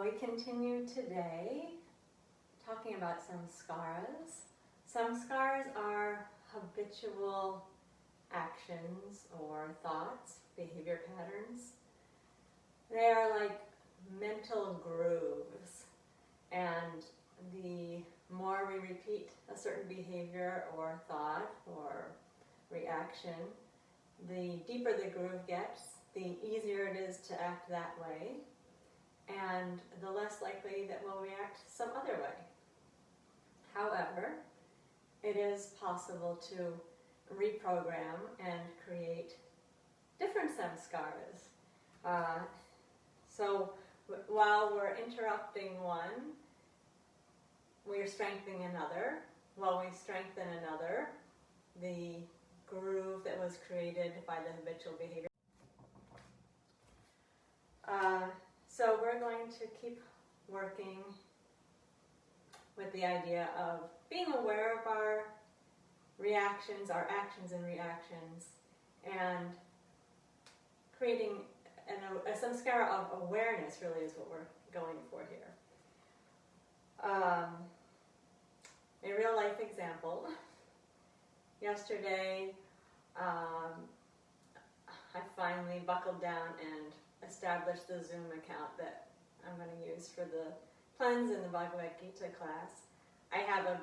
We continue today talking about samskaras. Samskaras are habitual actions or thoughts, behavior patterns. They are like mental grooves, and the more we repeat a certain behavior or thought or reaction, the deeper the groove gets, the easier it is to act that way, and the less likely that we'll react some other way. However, it is possible to reprogram and create different samskaras. So while we're interrupting one, we're strengthening another. While we strengthen another, the groove that was created by the habitual behavior. So we're going to keep working with the idea of being aware of our reactions, our actions and reactions, and creating a samskara of awareness really is what we're going for here. A real life example. Yesterday, I finally buckled down and established the Zoom account that I'm going to use for the plans in the Bhagavad Gita class. I have a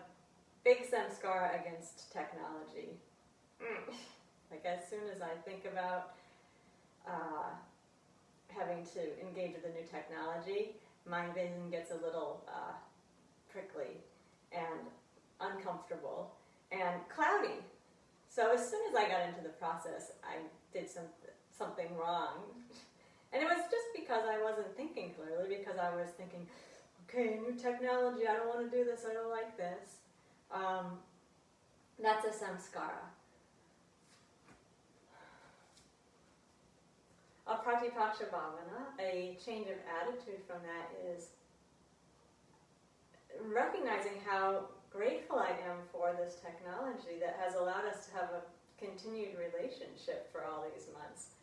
big samskara against technology. Like as soon as I think about having to engage with the new technology, my vision gets a little prickly and uncomfortable and cloudy. So as soon as I got into the process, I did something wrong. And it was just because I wasn't thinking clearly, because I was thinking, okay, new technology, I don't want to do this, I don't like this. That's a samskara. A pratipaksha bhavana, a change of attitude from that, is recognizing how grateful I am for this technology that has allowed us to have a continued relationship for all these months.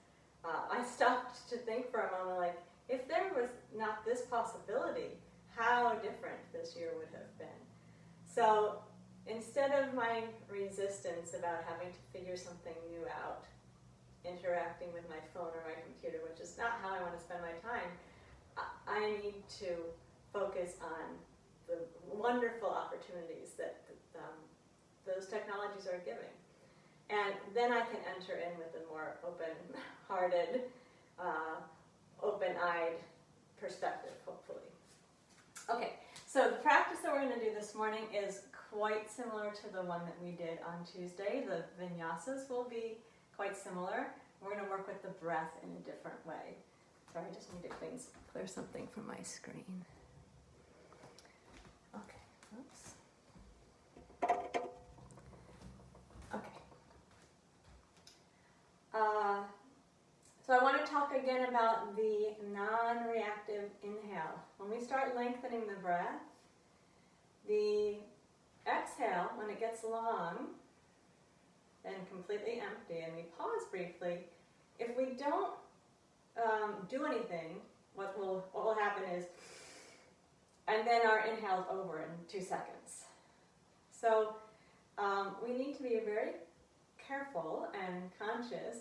I stopped to think for a moment, like, if there was not this possibility, how different this year would have been. So instead of my resistance about having to figure something new out, interacting with my phone or my computer, which is not how I want to spend my time, I need to focus on the wonderful opportunities that those technologies are giving. And then I can enter in with a more open-hearted, open-eyed perspective, hopefully. Okay, so the practice that we're going to do this morning is quite similar to the one that we did on Tuesday. The vinyasas will be quite similar. We're going to work with the breath in a different way. Sorry, I just need to clear something from my screen. Okay, oops. Okay. So I want to talk again about the non-reactive inhale. When we start lengthening the breath, the exhale, when it gets long and completely empty, and we pause briefly, if we don't do anything, what will happen is, and then our inhale's over in 2 seconds. So we need to be very careful and conscious.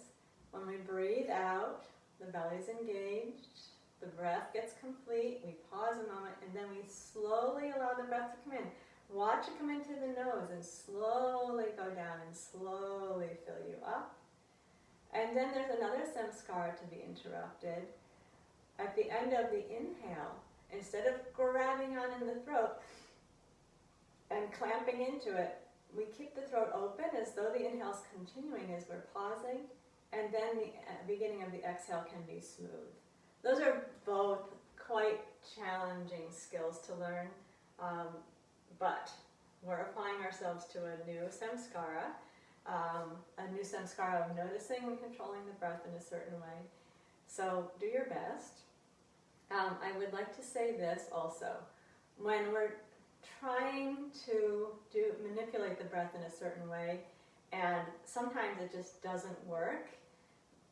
When we breathe out, the belly's engaged, the breath gets complete, we pause a moment, and then we slowly allow the breath to come in. Watch it come into the nose and slowly go down and slowly fill you up. And then there's another samskara to be interrupted. At the end of the inhale, instead of grabbing on in the throat and clamping into it, we keep the throat open as though the inhale's continuing as we're pausing, and then the beginning of the exhale can be smooth. Those are both quite challenging skills to learn, but we're applying ourselves to a new samskara of noticing and controlling the breath in a certain way. So do your best. I would like to say this also. When we're trying to manipulate the breath in a certain way, and sometimes it just doesn't work,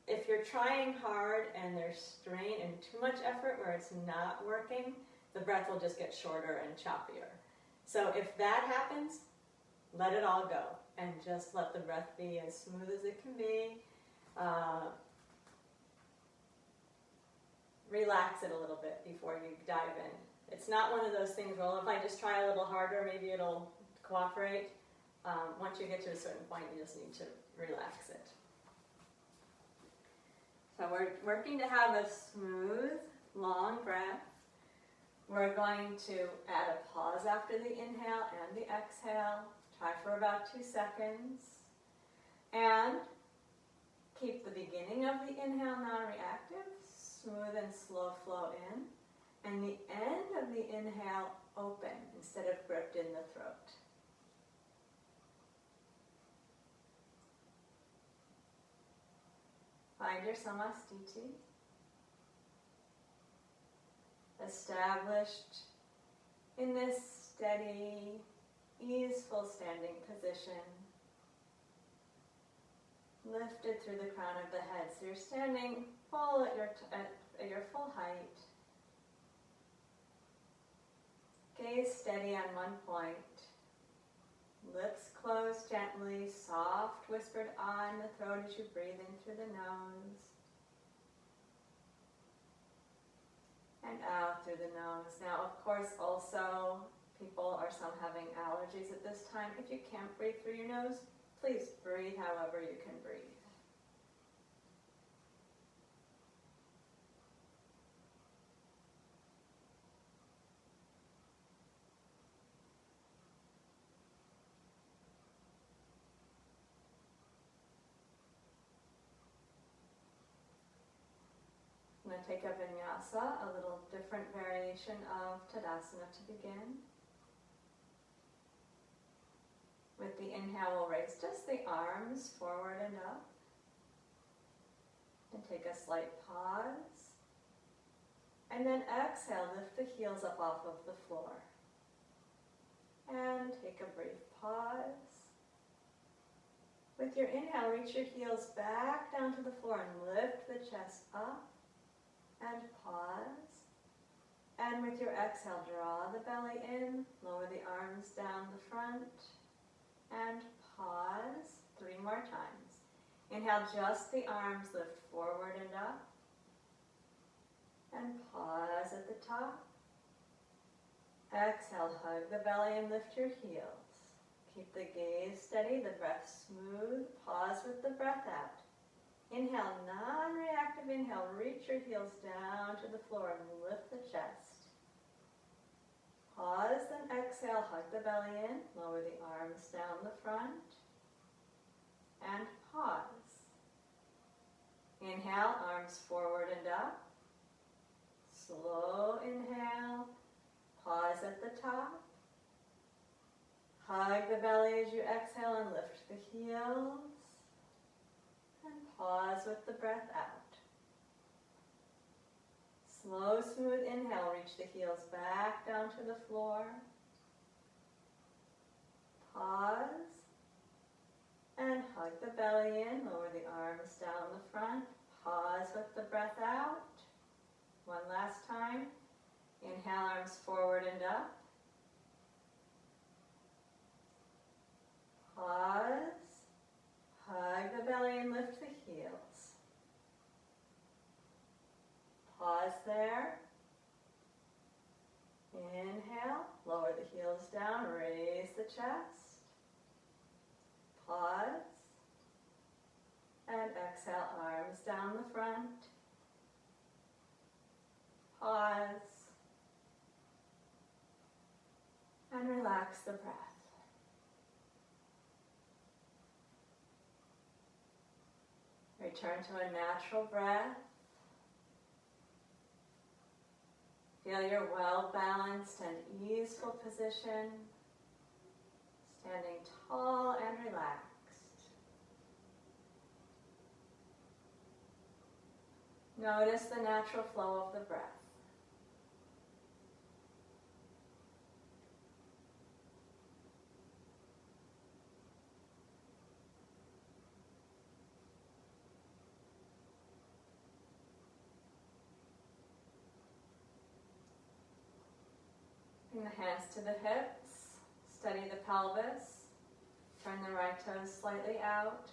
if you're trying hard and there's strain and too much effort where it's not working, the breath will just get shorter and choppier. So if that happens, let it all go and just let the breath be as smooth as it can be. Relax it a little bit before you dive in. It's not one of those things, well, if I just try a little harder, maybe it'll cooperate. Once you get to a certain point, you just need to relax it. So we're working to have a smooth, long breath. We're going to add a pause after the inhale and the exhale. Try for about 2 seconds. And keep the beginning of the inhale non-reactive, smooth and slow flow in, and the end of the inhale open instead of gripped in the throat. Find your samastiti. Established in this steady, easeful standing position. Lifted through the crown of the head. So you're standing full at your full height. Gaze steady on one point. Lips closed gently, soft whispered ah in the throat as you breathe in through the nose. And out through the nose. Now, of course, also, people are some having allergies at this time. If you can't breathe through your nose, please breathe however you can breathe. I'm going to take a vinyasa, a little different variation of Tadasana to begin. With the inhale, we'll raise just the arms forward and up. And take a slight pause. And then exhale, lift the heels up off of the floor. And take a brief pause. With your inhale, reach your heels back down to the floor and lift the chest up. And pause. And with your exhale, draw the belly in, lower the arms down the front. And pause 3 more times. Inhale, just the arms, lift forward and up. And pause at the top. Exhale, hug the belly and lift your heels. Keep the gaze steady, the breath smooth. Pause with the breath out. Inhale, non-reactive inhale, reach your heels down to the floor and lift the chest. Pause, then exhale, hug the belly in, lower the arms down the front, and pause. Inhale, arms forward and up. Slow inhale, pause at the top. Hug the belly as you exhale and lift the heels. And pause with the breath out. Slow, smooth inhale, reach the heels back down to the floor. Pause. And hug the belly in, lower the arms down the front. Pause with the breath out. One last time. Inhale, arms forward and up. Pause. Hug the belly and lift the heels. Pause there. Inhale, lower the heels down, raise the chest. Pause. And exhale, arms down the front. Pause. And relax the breath. Return to a natural breath. Feel your well-balanced and easeful position, standing tall and relaxed. Notice the natural flow of the breath. Bring the hands to the hips, steady the pelvis, turn the right toes slightly out,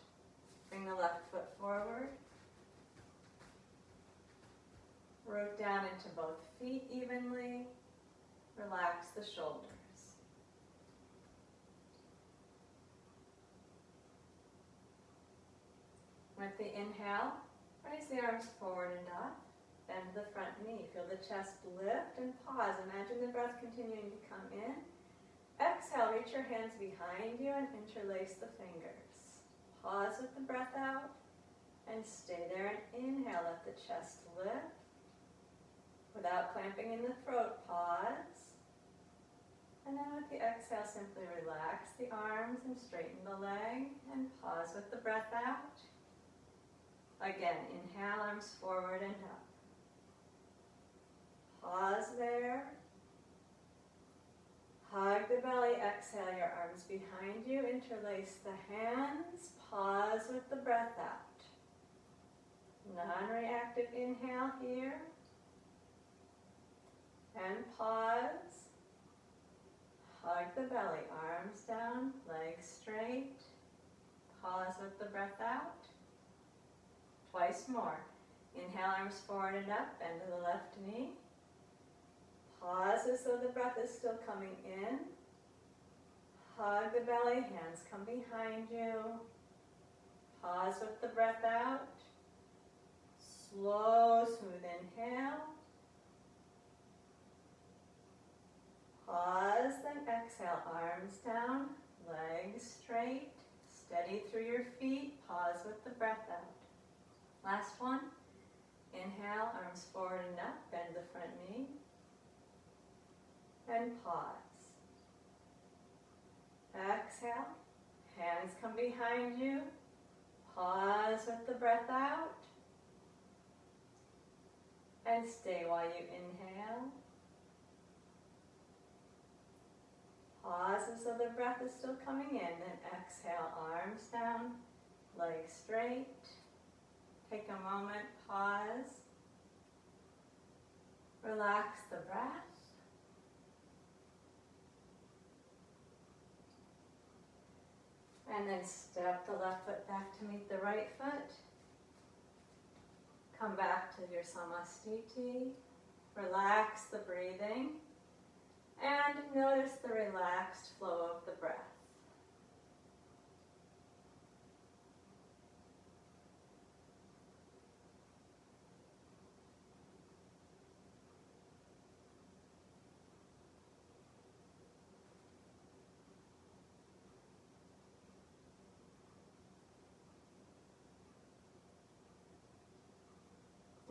bring the left foot forward. Root down into both feet evenly, relax the shoulders. With the inhale, raise the arms forward and up, bend the front knee. Feel the chest lift and pause. Imagine the breath continuing to come in. Exhale, reach your hands behind you and interlace the fingers. Pause with the breath out and stay there and inhale. Let the chest lift. Without clamping in the throat, pause. And then with the exhale, simply relax the arms and straighten the leg and pause with the breath out. Again, inhale, arms forward and up. Pause there. Hug the belly, exhale your arms behind you, interlace the hands, pause with the breath out. Non-reactive inhale here. And pause. Hug the belly, arms down, legs straight. Pause with the breath out. Twice more. Inhale, arms forward and up, bend to the left knee. Pause as though the breath is still coming in. Hug the belly, hands come behind you. Pause with the breath out. Slow, smooth inhale. Pause, then exhale, arms down, legs straight. Steady through your feet. Pause with the breath out. Last one. Inhale, arms forward and up, bend the front knee. And pause. Exhale, hands come behind you. Pause with the breath out. And stay while you inhale. Pause as though the breath is still coming in. Then exhale, arms down, legs straight. Take a moment, pause. Relax the breath. And then step the left foot back to meet the right foot. Come back to your samastiti. Relax the breathing. And notice the relaxed flow of the breath.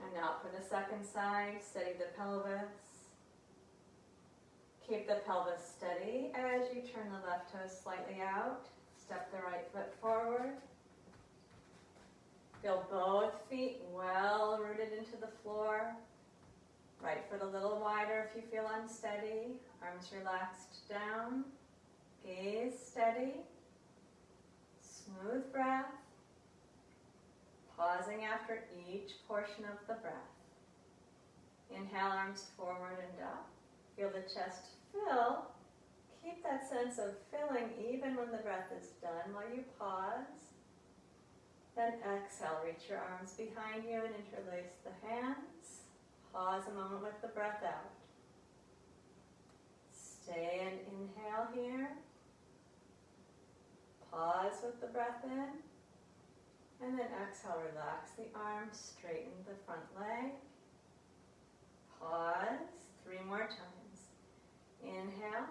And now for the second side, steady the pelvis. Keep the pelvis steady as you turn the left toes slightly out. Step the right foot forward. Feel both feet well rooted into the floor. Right foot a little wider if you feel unsteady. Arms relaxed down. Gaze steady. Smooth breath. Pausing after each portion of the breath. Inhale, arms forward and up. Feel the chest fill. Keep that sense of filling even when the breath is done while you pause. Then exhale, reach your arms behind you and interlace the hands. Pause a moment with the breath out. Stay and inhale here. Pause with the breath in. And then exhale, relax the arms, straighten the front leg. Pause, 3 more times. Inhale,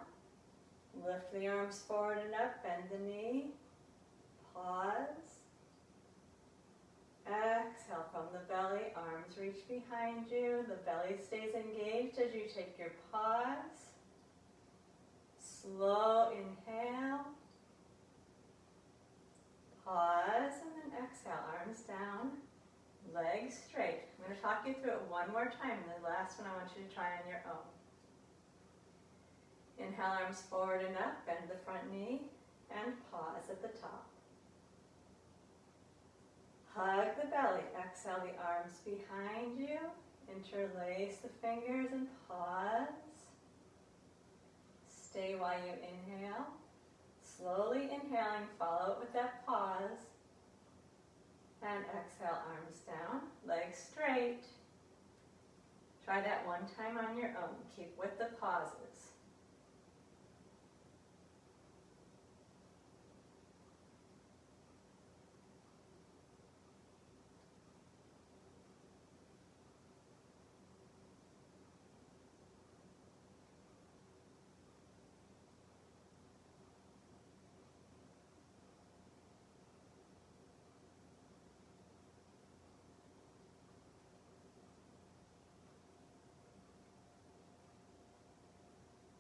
lift the arms forward and up, bend the knee. Pause. Exhale from the belly, arms reach behind you. The belly stays engaged as you take your pause. Slow inhale. Pause and then exhale, arms down, legs straight. I'm going to talk you through it one more time. The last one I want you to try on your own. Inhale, arms forward and up, bend the front knee, and pause at the top. Hug the belly, exhale the arms behind you, interlace the fingers and pause. stay while you inhale. Slowly inhaling, follow it with that pause. And exhale, arms down, legs straight. Try that one time on your own. Keep with the pauses.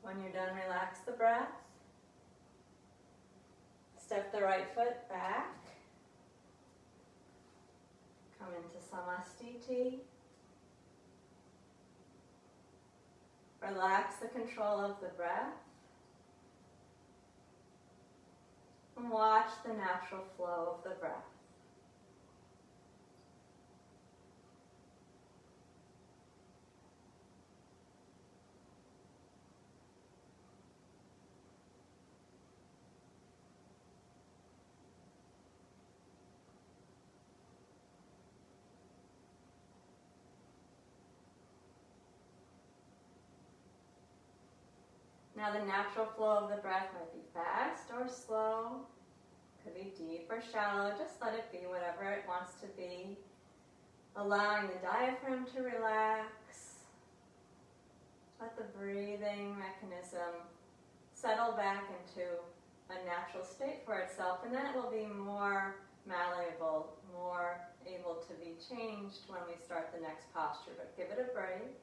When you're done, relax the breath. Step the right foot back. Come into samastiti. Relax the control of the breath. And watch the natural flow of the breath. Now the natural flow of the breath might be fast or slow, could be deep or shallow, just let it be whatever it wants to be. Allowing the diaphragm to relax. Let the breathing mechanism settle back into a natural state for itself, and then it will be more malleable, more able to be changed when we start the next posture, but give it a break.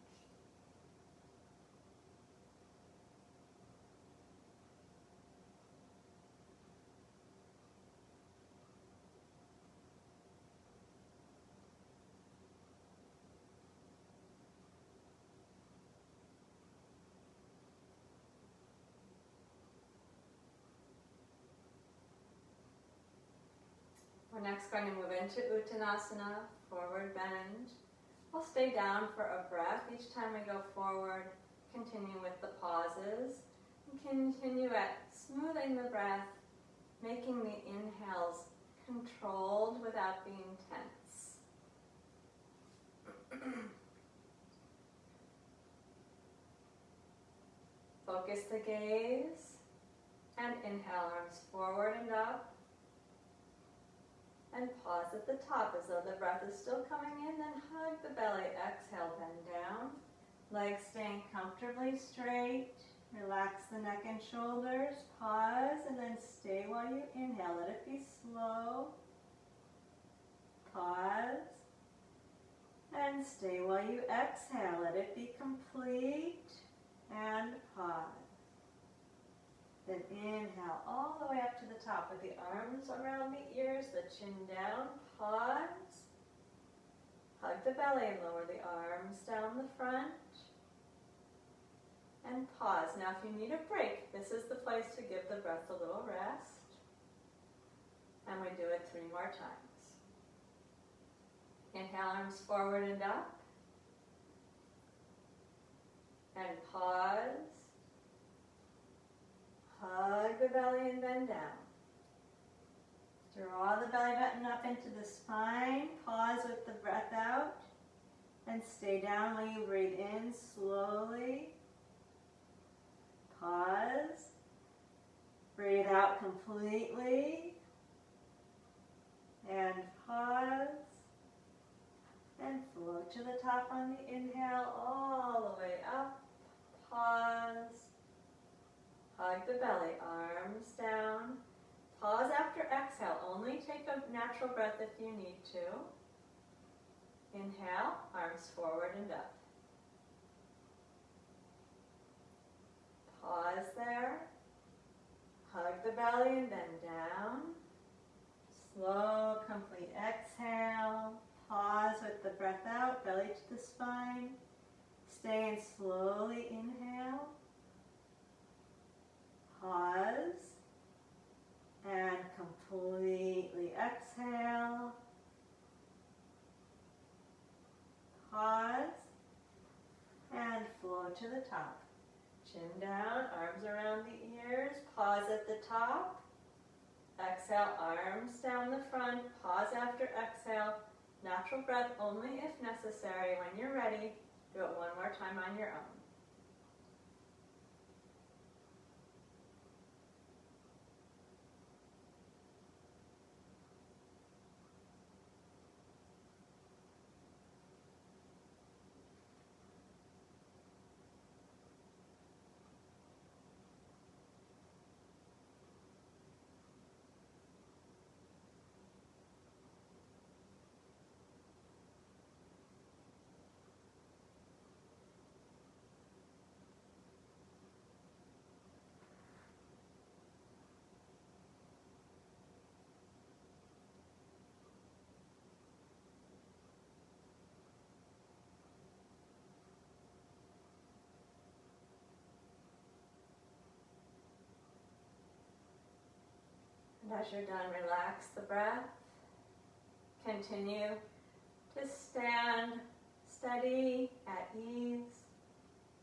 We're next going to move into Uttanasana, forward bend. We'll stay down for a breath. Each time we go forward, continue with the pauses. And continue at smoothing the breath, making the inhales controlled without being tense. Focus the gaze and inhale, arms forward and up. And pause at the top as though the breath is still coming in, then hug the belly, exhale, bend down. Legs staying comfortably straight. Relax the neck and shoulders, pause, and then stay while you inhale. Let it be slow. Pause. And stay while you exhale. Let it be complete. And pause. Then inhale all the way up to the top with the arms around the ears, the chin down, pause. Hug the belly and lower the arms down the front. And pause. Now if you need a break, this is the place to give the breath a little rest. And we do it 3 more times. Inhale, arms forward and up. And pause. Hug the belly and bend down. Draw the belly button up into the spine. Pause with the breath out. And stay down while you breathe in slowly. Pause. Breathe out completely. And pause. And float to the top on the inhale, all the way up. Pause. Hug the belly, arms down. Pause after exhale. Only take a natural breath if you need to. Inhale, arms forward and up. Pause there. Hug the belly and bend down. Slow, complete exhale. Pause with the breath out, belly to the spine. Stay and slowly inhale. Pause. And completely exhale. Pause. And flow to the top. Chin down, arms around the ears, pause at the top. Exhale, arms down the front, pause after exhale. Natural breath only if necessary. When you're ready, do it one more time on your own. And as you're done, relax the breath. Continue to stand steady, at ease,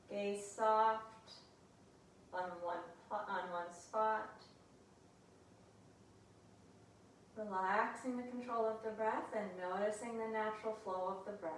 gaze soft on one spot. Relaxing the control of the breath and noticing the natural flow of the breath.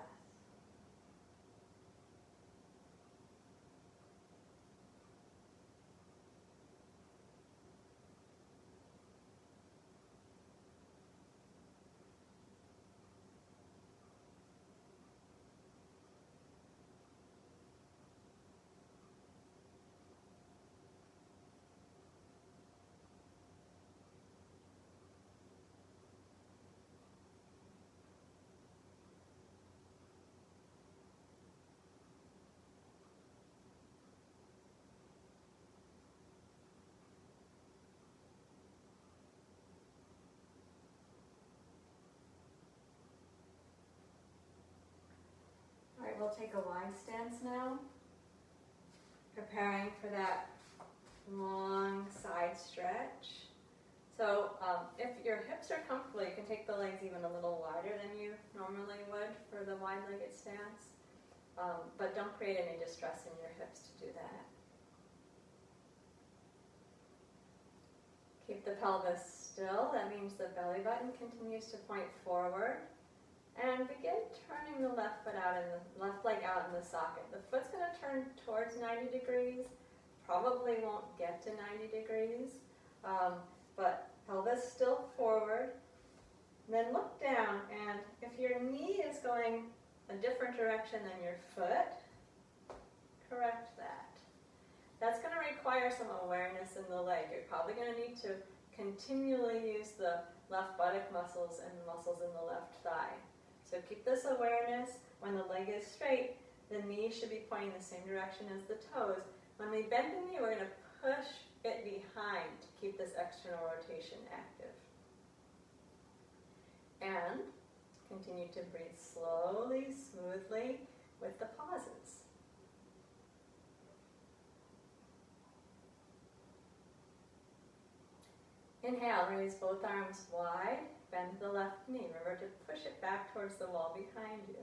All right, we'll take a wide stance now, preparing for that long side stretch. So if your hips are comfortable, you can take the legs even a little wider than you normally would for the wide-legged stance, but don't create any distress in your hips to do that. Keep the pelvis still. That means the belly button continues to point forward. And begin turning the left foot out and the left leg out in the socket. The foot's going to turn towards 90 degrees. Probably won't get to 90 degrees, but pelvis still forward. And then look down, and if your knee is going a different direction than your foot, correct that. That's going to require some awareness in the leg. You're probably going to need to continually use the left buttock muscles and the muscles in the left thigh. So keep this awareness. When the leg is straight, the knee should be pointing the same direction as the toes. When we bend the knee, we're going to push it behind to keep this external rotation active. And continue to breathe slowly, smoothly with the pauses. Inhale, raise both arms wide, bend the left knee. Remember to push it back towards the wall behind you.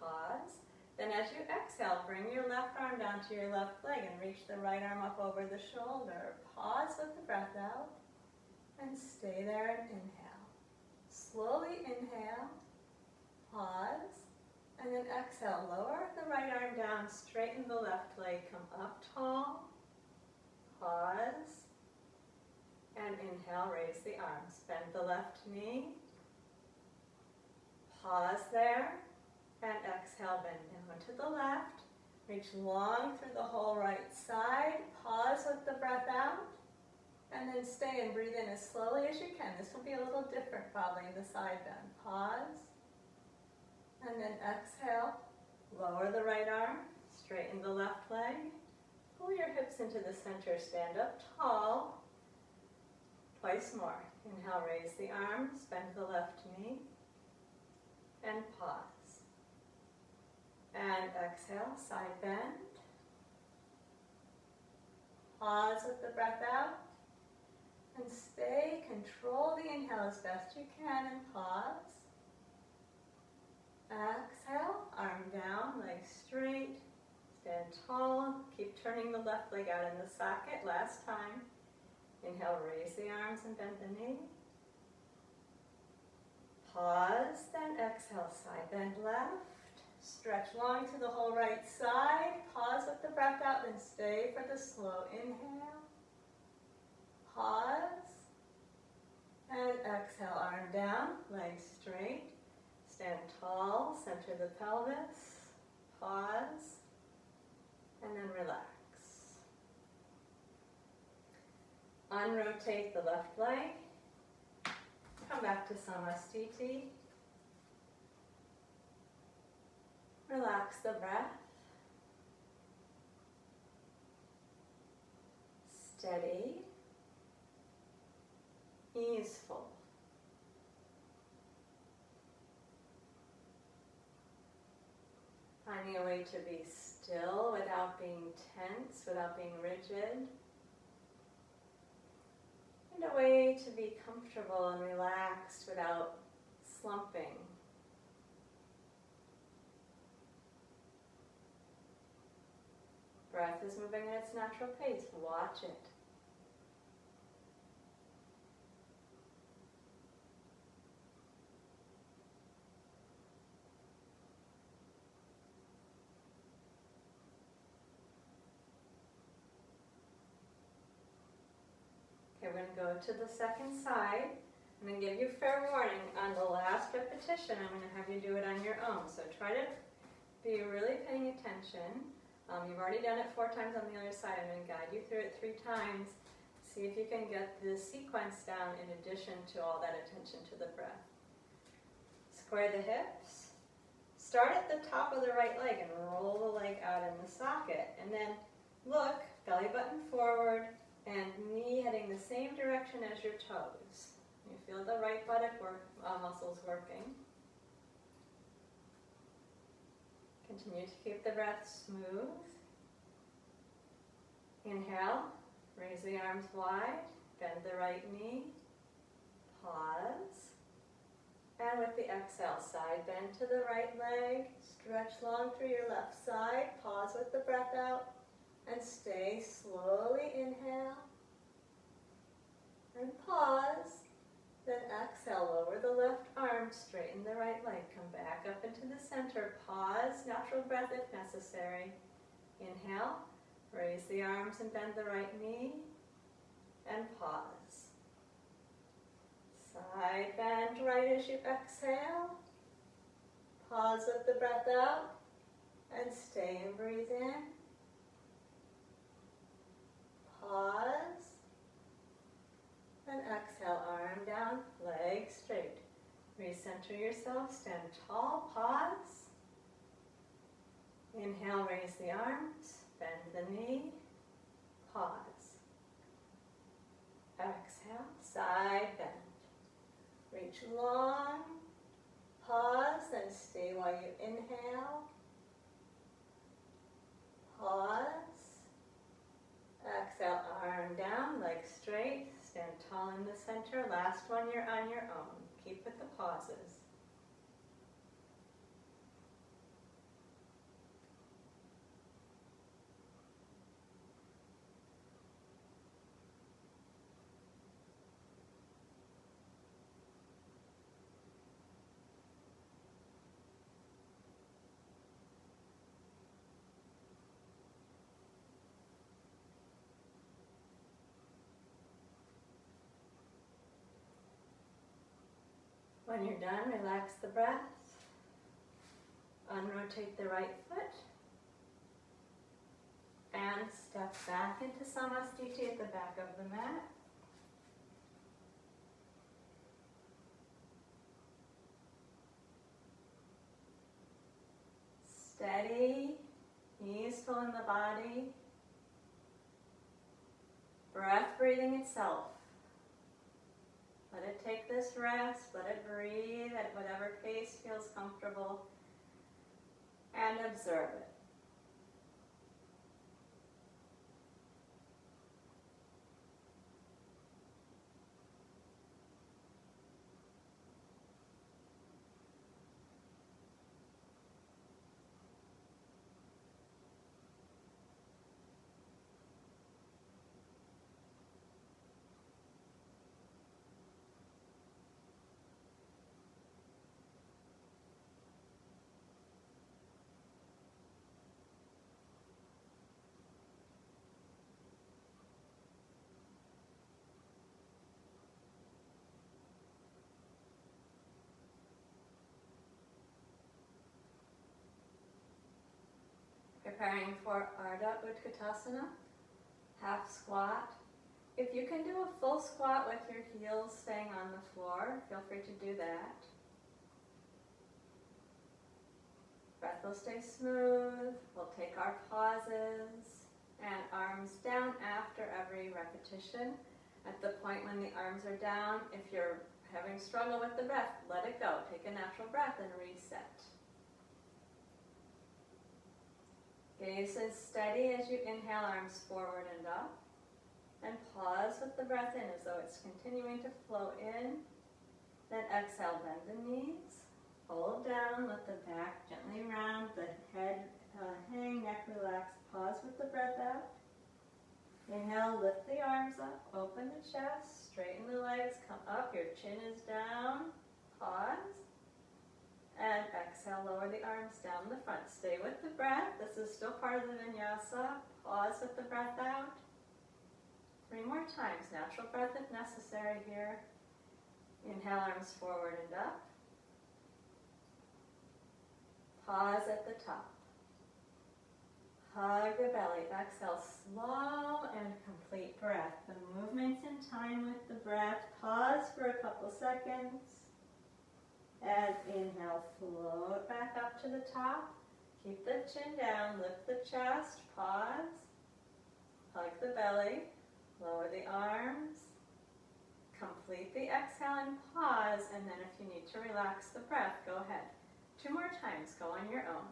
Pause. Then as you exhale, bring your left arm down to your left leg and reach the right arm up over the shoulder. Pause with the breath out and stay there and inhale. Slowly inhale, pause, and then exhale. Lower the right arm down, straighten the left leg, come up tall, pause, and inhale, raise the arms. Bend the left knee, pause there, and exhale, bend down to the left. Reach long through the whole right side, pause with the breath out, and then stay and breathe in as slowly as you can. This will be a little different probably, the side bend. Pause, and then exhale, lower the right arm, straighten the left leg, pull your hips into the center, stand up tall. Twice more. Inhale, raise the arms, bend the left knee, and pause. And exhale, side bend. Pause with the breath out. And stay, control the inhale as best you can and pause. Exhale, arm down, legs straight, stand tall, keep turning the left leg out in the socket. Last time. Inhale, raise the arms and bend the knee. Pause, then exhale, side bend left. Stretch long to the whole right side. Pause with the breath out, then stay for the slow inhale. Pause. And exhale, arm down, legs straight. Stand tall, center the pelvis. Pause. And then relax. Unrotate the left leg. Come back to samastiti. Relax the breath. Steady. Easeful. Finding a way to be still without being tense, without being rigid. And a way to be comfortable and relaxed without slumping. Breath is moving at its natural pace. Watch it. Okay, we're going to go to the second side. I'm going to give you fair warning on the last repetition. I'm going to have you do it on your own. So try to be really paying attention. You've already done it 4 times on the other side. I'm going to guide you through it 3 times. See if you can get the sequence down in addition to all that attention to the breath. Square the hips. Start at the top of the right leg and roll the leg out in the socket. And then look, belly button forward and knee heading the same direction as your toes. You feel the right buttock muscles working. Continue to keep the breath smooth. Inhale, raise the arms wide, bend the right knee, pause. And with the exhale, side bend to the right leg, stretch long through your left side, pause with the breath out, and stay. Slowly inhale, and pause. Then exhale, lower the left arm, straighten the right leg, come back up into the center, pause, natural breath if necessary. Inhale, raise the arms and bend the right knee, and pause. Side bend right as you exhale, pause with the breath out, and stay and breathe in. Pause. And exhale, arm down, legs straight. Recenter yourself, stand tall, pause. Inhale, raise the arms, bend the knee, pause. Exhale, side bend. Reach long, pause, and stay while you inhale. Pause. Exhale, arm down, legs straight. Stand tall in the center. Last one, you're on your own. Keep with the pauses. When you're done, relax the breath. Unrotate the right foot. And step back into samastiti at the back of the mat. Steady, easeful in the body. Breath breathing itself. Let it take this rest, let it breathe at whatever pace feels comfortable, and observe it. preparing for Ardha Utkatasana, half squat. If you can do a full squat with your heels staying on the floor, feel free to do that. Breath will stay smooth. We'll take our pauses and arms down after every repetition. At the point when the arms are down, if you're having struggle with the breath, let it go. Take a natural breath and reset. Gaze is steady as you inhale, arms forward and up. And pause with the breath in as though it's continuing to flow in. Then exhale, bend the knees. Hold down, let the back gently round, the head hang, neck relax. Pause with the breath out. Inhale, lift the arms up, open the chest, straighten the legs, come up, your chin is down. Pause. And exhale, lower the arms down the front. Stay with the breath. This is still part of the vinyasa. Pause with the breath out. 3 more times. Natural breath if necessary here. Inhale, arms forward and up. Pause at the top. Hug the belly. Exhale, slow and complete breath. The movement's in time with the breath. Pause for a couple seconds. And inhale, float back up to the top. Keep the chin down, lift the chest, pause. Hug the belly, lower the arms. Complete the exhale and pause, and then if you need to relax the breath, go ahead. 2 more times, go on your own.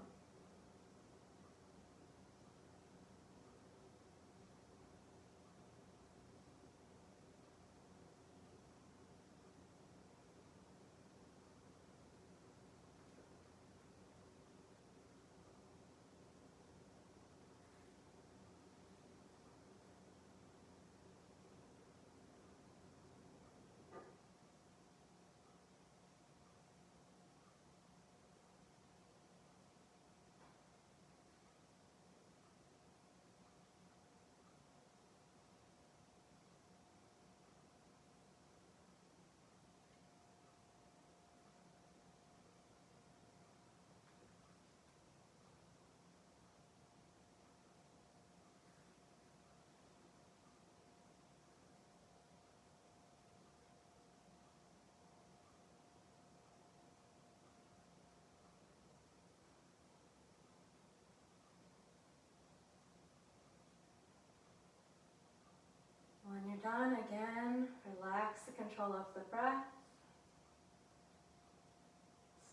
When you're done, again, relax the control of the breath.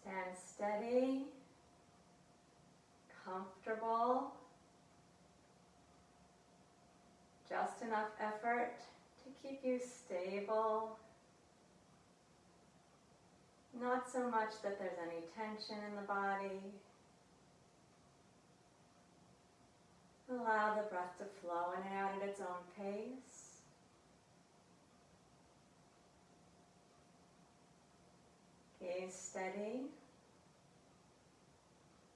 Stand steady, comfortable. Just enough effort to keep you stable. Not so much that there's any tension in the body. Allow the breath to flow in and out at its own pace. Gaze steady.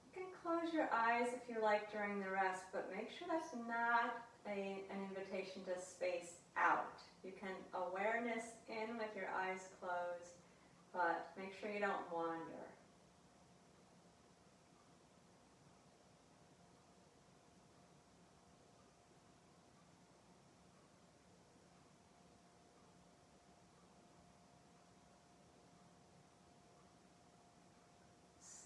You can close your eyes if you like during the rest, but make sure that's not an invitation to space out. You can awareness in with your eyes closed, but make sure you don't wander.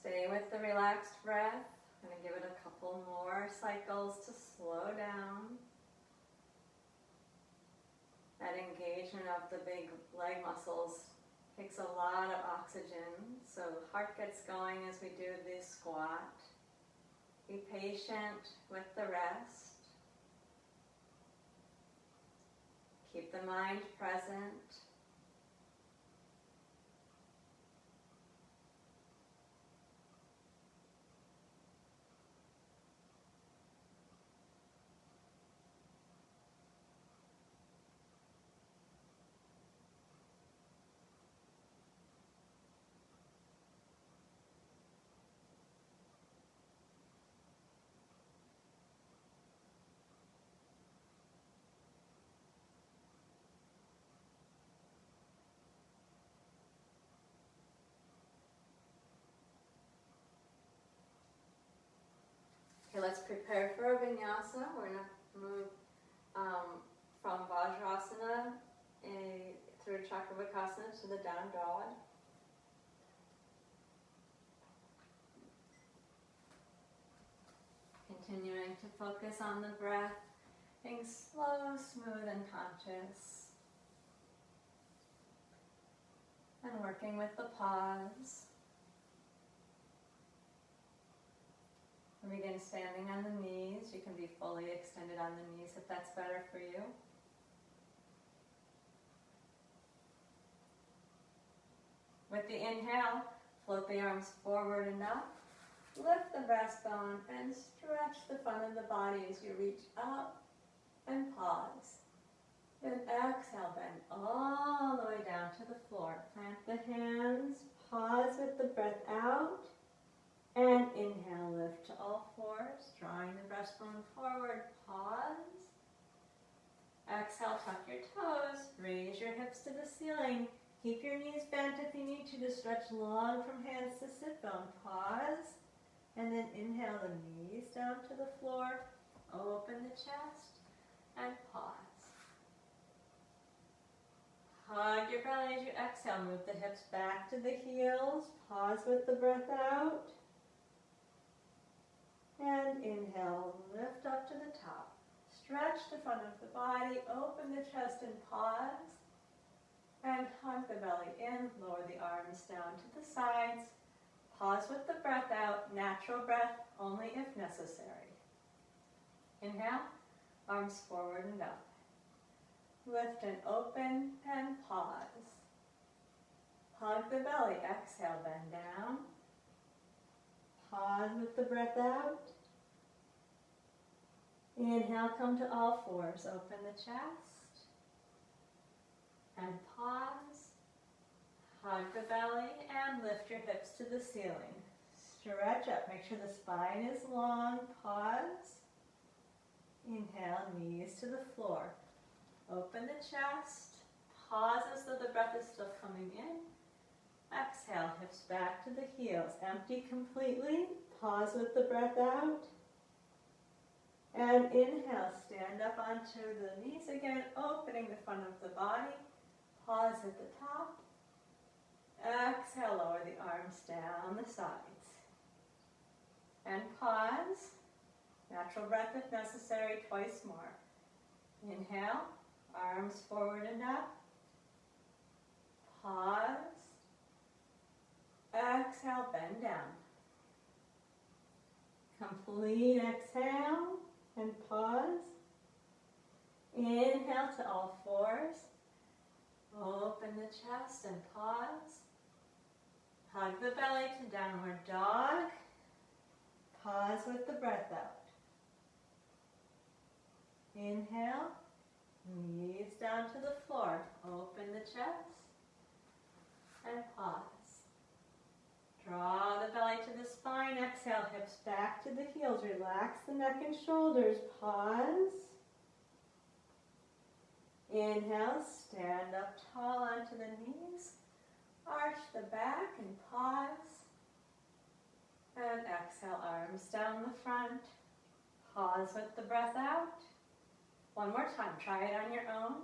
Stay with the relaxed breath. I'm going to give it a couple more cycles to slow down. That engagement of the big leg muscles takes a lot of oxygen, so the heart gets going as we do the squat. Be patient with the rest. Keep the mind present. prepare for a vinyasa. We're going to move from Vajrasana through Chakravakasana to the down dog. Continuing to focus on the breath, being slow, smooth, and conscious. And working with the pause. We begin standing on the knees. You can be fully extended on the knees if that's better for you. With the inhale, float the arms forward and up. Lift the breastbone and stretch the front of the body as you reach up and pause. Then exhale, bend all the way down to the floor. Plant the hands, pause with the breath out, and inhale, lift to all fours, drawing the breastbone forward, pause. Exhale, tuck your toes, raise your hips to the ceiling. Keep your knees bent if you need to stretch long from hands to sit bone. Pause. And then inhale the knees down to the floor, open the chest, and pause. Hug your belly as you exhale, move the hips back to the heels, pause with the breath out, and inhale, lift up to the top. Stretch the front of the body, open the chest and pause, and hug the belly in, lower the arms down to the sides. Pause with the breath out, natural breath only if necessary. Inhale, arms forward and up. Lift and open and pause. Hug the belly, exhale, bend down. Pause with the breath out. Inhale, come to all fours, open the chest. And pause. Hug the belly and lift your hips to the ceiling. Stretch up. Make sure the spine is long. Pause. Inhale, knees to the floor. Open the chest. Pause as though the breath is still coming in. Exhale, hips back to the heels. Empty completely. Pause with the breath out. And inhale, stand up onto the knees again, opening the front of the body. Pause at the top. Exhale, lower the arms down the sides. And pause. Natural breath if necessary, twice more. Inhale, arms forward and up. Pause. Exhale, bend down. Complete exhale and pause. Inhale to all fours. Open the chest and pause. Hug the belly to downward dog. Pause with the breath out. Inhale, knees down to the floor. Open the chest and pause. Draw the belly to the spine. Exhale, hips back to the heels. Relax the neck and shoulders. Pause. Inhale, stand up tall onto the knees. Arch the back and pause. And exhale, arms down the front. Pause with the breath out. One more time, try it on your own.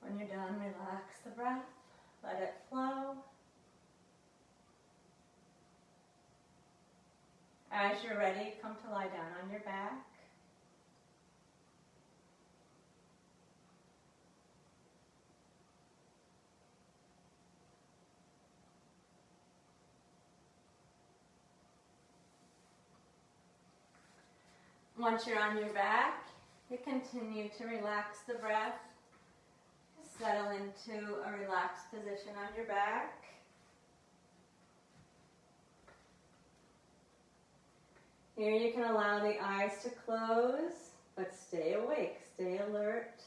When you're done, relax the breath. Let it flow. As you're ready, come to lie down on your back. Once you're on your back, you continue to relax the breath. Settle into a relaxed position on your back. Here you can allow the eyes to close, but stay awake, stay alert.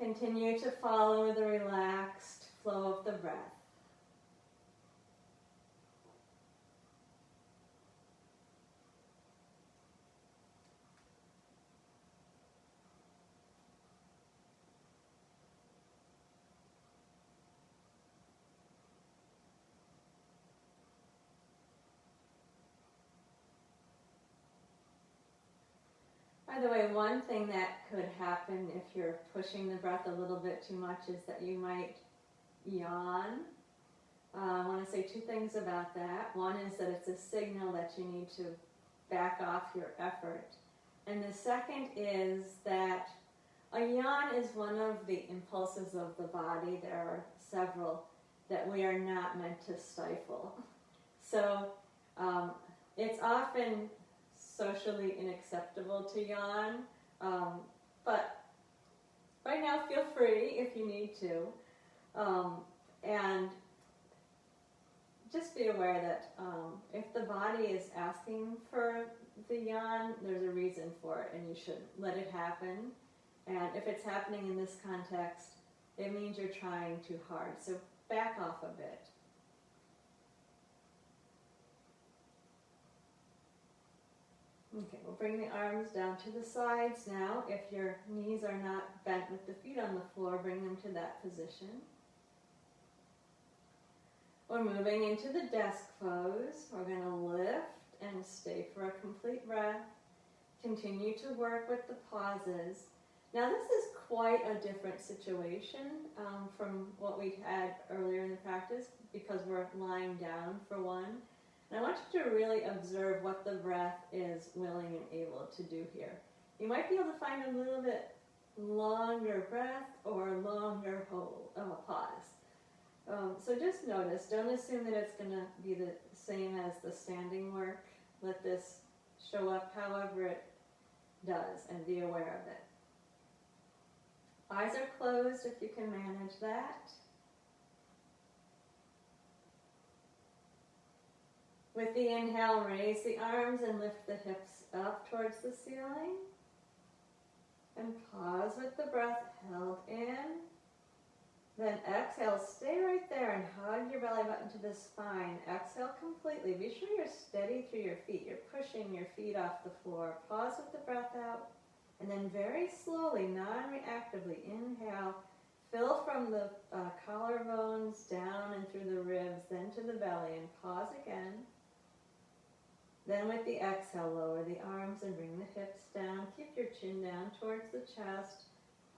Continue to follow the relaxed flow of the breath. By the way, one thing that could happen if you're pushing the breath a little bit too much is that you might yawn. I want to say two things about that. One is that it's a signal that you need to back off your effort. And the second is that a yawn is one of the impulses of the body. There are several that we are not meant to stifle. So it's often socially unacceptable to yawn, but right now feel free if you need to, and just be aware that if the body is asking for the yawn, there's a reason for it, and you should let it happen. And if it's happening in this context, it means you're trying too hard, so back off a bit. Okay, we'll bring the arms down to the sides now. If your knees are not bent with the feet on the floor, bring them to that position. We're moving into the desk pose. We're going to lift and stay for a complete breath. Continue to work with the pauses. Now this is quite a different situation from what we had earlier in the practice because we're lying down for one. And I want you to really observe what the breath is willing and able to do here. You might be able to find a little bit longer breath or longer pause. So just notice, don't assume that it's going to be the same as the standing work. Let this show up however it does and be aware of it. Eyes are closed if you can manage that. With the inhale, raise the arms and lift the hips up towards the ceiling. And pause with the breath held in. Then exhale, stay right there and hug your belly button to the spine. Exhale completely. Be sure you're steady through your feet. You're pushing your feet off the floor. Pause with the breath out. And then very slowly, non-reactively, inhale. Fill from the collarbones down and through the ribs, then to the belly. And pause again. Then with the exhale, lower the arms and bring the hips down. Keep your chin down towards the chest.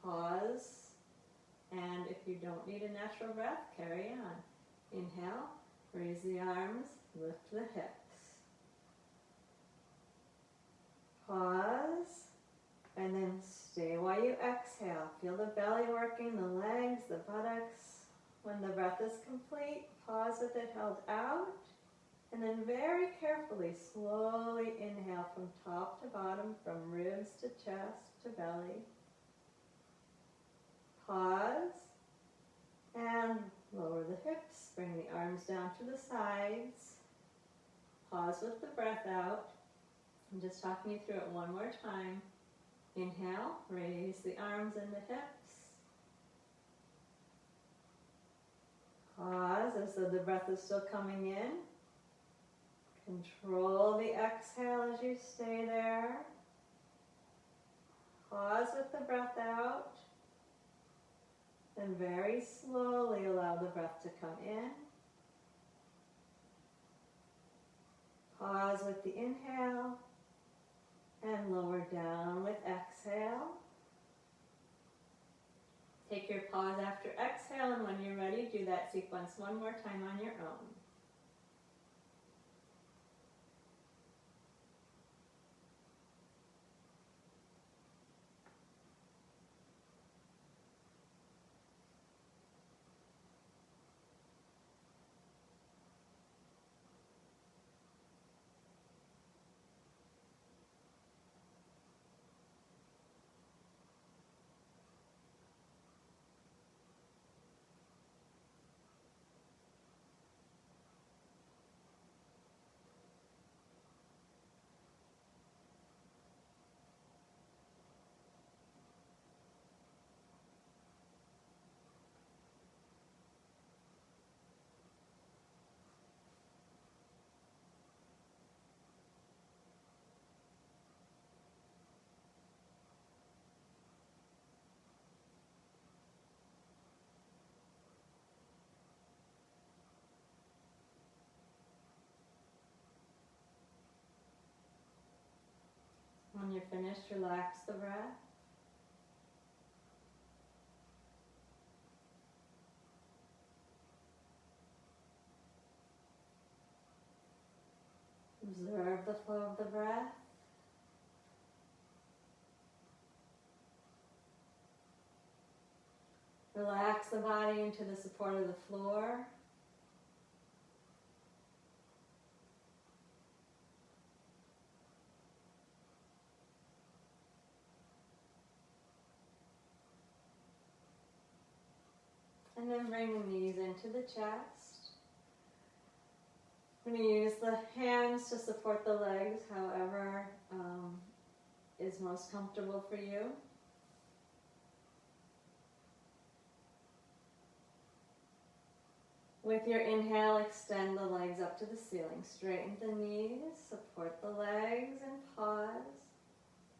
Pause. And if you don't need a natural breath, carry on. Inhale, raise the arms, lift the hips. Pause, and then stay while you exhale. Feel the belly working, the legs, the buttocks. When the breath is complete, pause with it held out. And then very carefully, slowly inhale from top to bottom, from ribs to chest to belly. Pause, and lower the hips, bring the arms down to the sides. Pause with the breath out. I'm just talking you through it one more time. Inhale, raise the arms and the hips. Pause as though the breath is still coming in. Control the exhale as you stay there. Pause with the breath out. Then very slowly allow the breath to come in. Pause with the inhale and lower down with exhale. Take take your pause after exhale, and when you're ready, do that sequence one more time on your own. When you're finished, relax the breath. Observe the flow of the breath. Relax the body into the support of the floor. And then bring the knees into the chest. I'm going to use the hands to support the legs, however is most comfortable for you. With your inhale, extend the legs up to the ceiling. Straighten the knees, support the legs, and pause.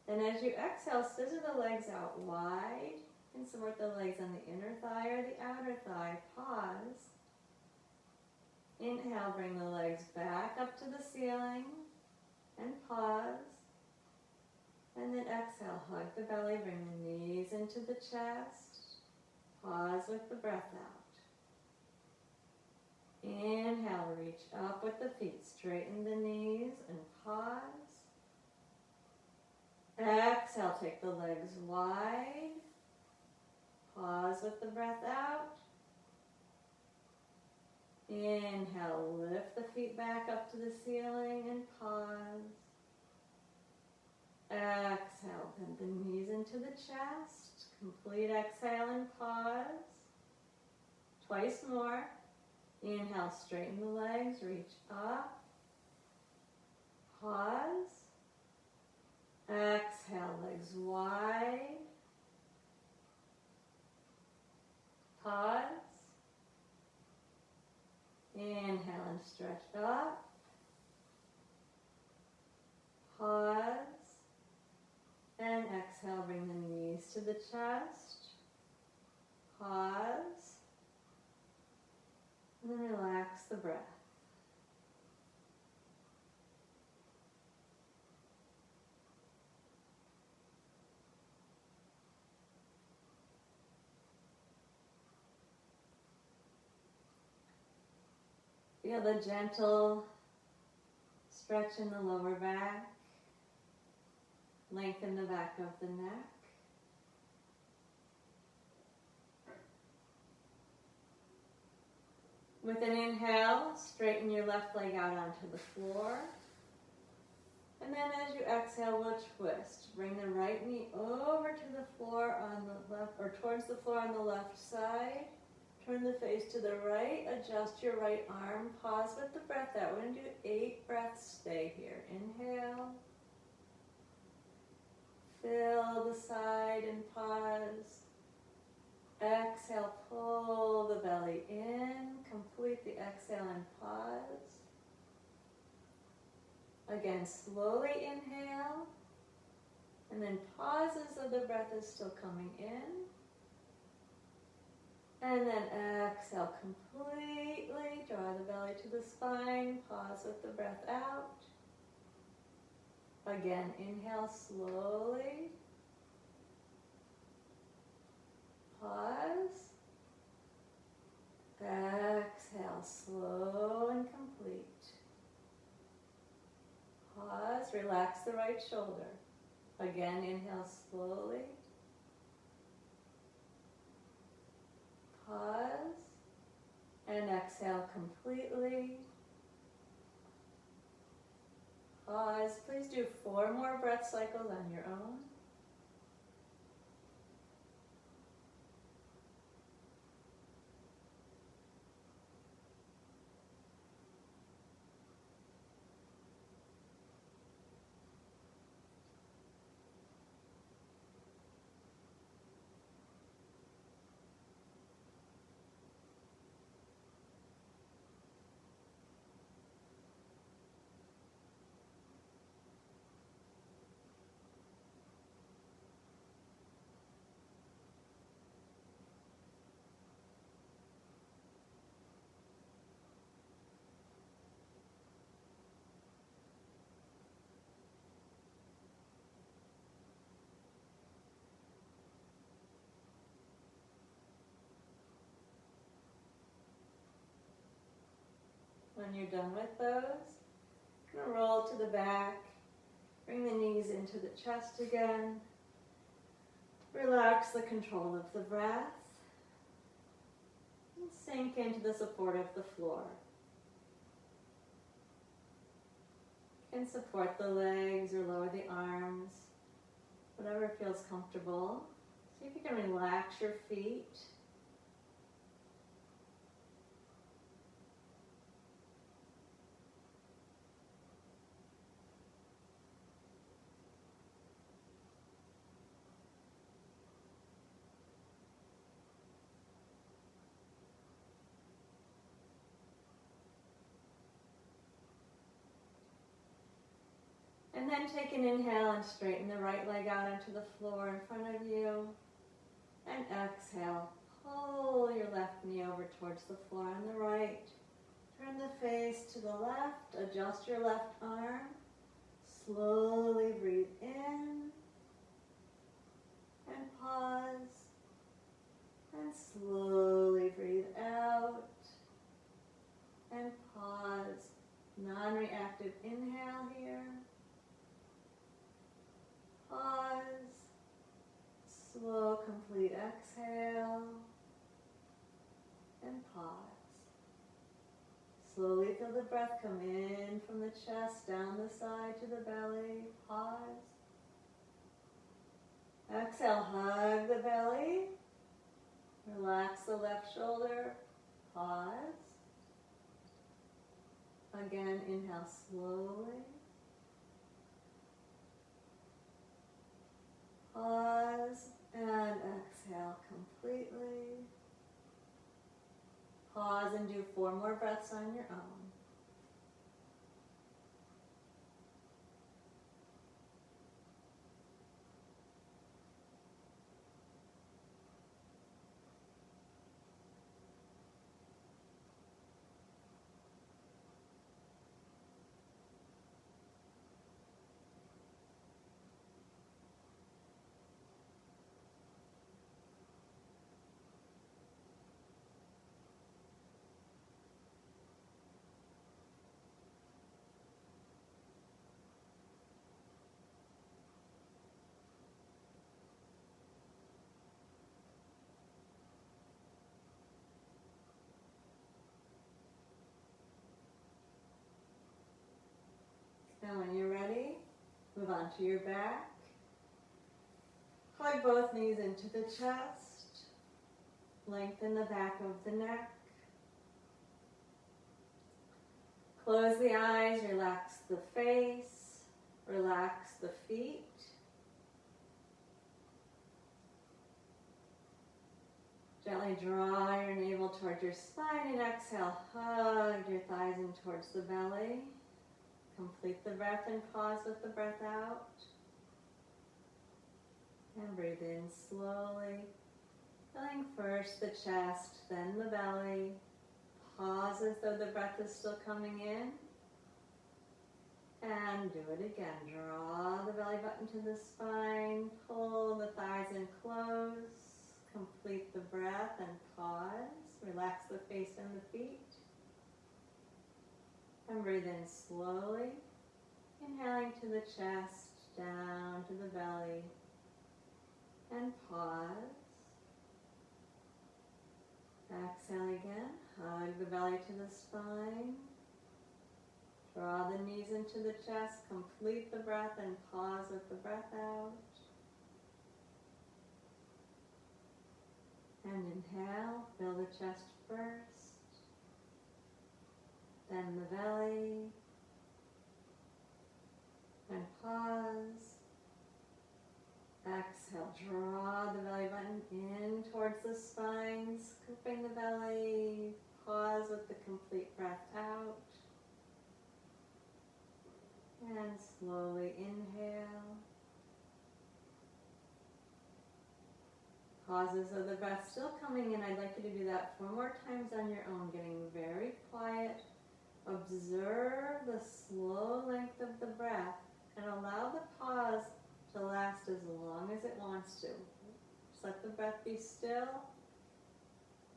Then as you exhale, scissor the legs out wide and support the legs on the inner thigh or the outer thigh. Pause. Inhale, bring the legs back up to the ceiling and pause. And then exhale, hug the belly, bring the knees into the chest. Pause with the breath out. Inhale, reach up with the feet, straighten the knees and pause. Exhale, take the legs wide. Pause with the breath out. Inhale, lift the feet back up to the ceiling and pause. Exhale, bend the knees into the chest. Complete exhale and pause. Twice more. Inhale, straighten the legs, reach up. Pause. Exhale, legs wide. Pause. Inhale and stretch up. Pause. And exhale, bring the knees to the chest. Pause. And then relax the breath. Feel the gentle stretch in the lower back. Lengthen the back of the neck. With an inhale, straighten your left leg out onto the floor. And then as you exhale, we'll twist. Bring the right knee over to the floor on the left, or towards the floor on the left side. Turn the face to the right, adjust your right arm, pause with the breath out. We're going to do 8 breaths, stay here. Inhale. Fill the side and pause. Exhale, pull the belly in. Complete the exhale and pause. Again, slowly inhale. And then pause as though the breath is still coming in. And then exhale completely. Draw the belly to the spine. Pause with the breath out. Again, inhale slowly. Pause. relax the right shoulder. Again, inhale slowly. Pause. And exhale completely. Pause. Please do 4 more breath cycles on your own. When you're done with those, you're going to roll to the back, bring the knees into the chest again. Relax the control of the breath. And sink into the support of the floor. You can support the legs or lower the arms, whatever feels comfortable. See if you can relax your feet. And then take an inhale and straighten the right leg out into the floor in front of you. And exhale, pull your left knee over towards the floor on the right. Turn the face to the left, adjust your left arm. Slowly breathe in. And pause. And slowly breathe out. And pause. Non-reactive inhale here. Pause. Slow, complete exhale. And pause. Slowly feel the breath come in from the chest, down the side to the belly. Pause. Exhale, hug the belly. Relax the left shoulder. Pause. Again, inhale slowly. Pause and exhale completely. Pause and do 4 more breaths on your own. Now when you're ready, move on to your back. Plug both knees into the chest. Lengthen the back of the neck. Close the eyes, relax the face, relax the feet. Gently draw your navel towards your spine and exhale, hug your thighs in towards the belly. Complete the breath and pause with the breath out. And breathe in slowly. Filling first the chest, then the belly. Pause as though the breath is still coming in. And do it again. Draw the belly button to the spine. Pull the thighs in close. Complete the breath and pause. Relax the face and the feet. And breathe in slowly. Inhaling to the chest, down to the belly, and pause. Exhale again, hug the belly to the spine. Draw the knees into the chest, complete the breath and pause with the breath out. And inhale, fill the chest first, then the belly, and pause. Exhale, draw the belly button in towards the spine, scooping the belly. Pause with the complete breath out. And slowly inhale. Pauses of the breath still coming in. I'd like you to do that 4 more times on your own, getting very quiet. Observe the slow length of the breath and allow the pause to last as long as it wants to. Just let the breath be still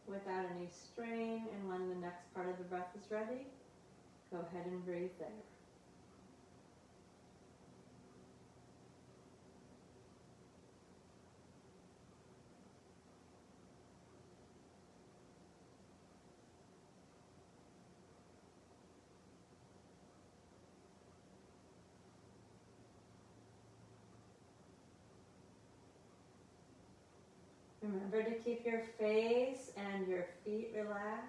without any strain, and when the next part of the breath is ready, go ahead and breathe there. Remember to keep your face and your feet relaxed.